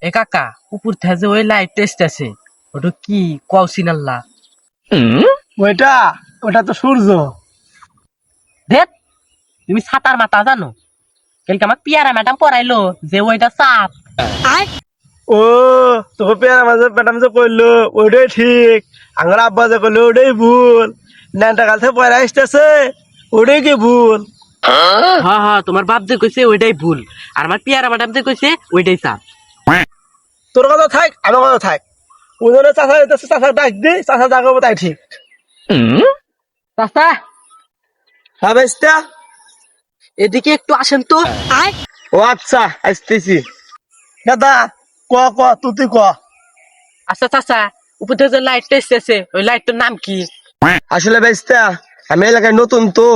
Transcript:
এ কাকা উপর থেকে যে ওই লাইট টেস্ট আছে ওটা কি কও সিনাল্লা ওইটা ওটা তো সূর্য। দেখ তুমি সাতার মাথা জানো কালকে আমার পিয়ারা ম্যাডাম পড়াইলো যে ওইটা চাপ ও তোকে পেয়ারা মাঝে ম্যাডাম যে কইলো ওইটাই ঠিক, আমার আব্বা যে কইলো ওইটাই ভুল, ন্যাংটা কাল থেকে পয়রা আসতেছে ওইটাই কি ভুল। হ্যাঁ হ্যাঁ তোমার বাপ যে কইছে ওইটাই ভুল আর আমার পিয়ারা ম্যাডাম যে কইছে ওইটাই চাপ। তোর কথা থাক আমার কথা থাক, ওজনে চাষা যেতেছে চাষা ডাক দি চাষা যা করবো তাই ঠিক। চাচা হ্যাঁ বেস্তা, এদিকে একটু আসেন তো। ও আচ্ছা আসতেছি। দাদা ক ক তুই ক। আচ্ছা চাচা উপর থেকে যে লাইট টেস্ট আছে ওই লাইটটার নাম কি? আসলে বেস্তা আমি এলাকায় নতুন তো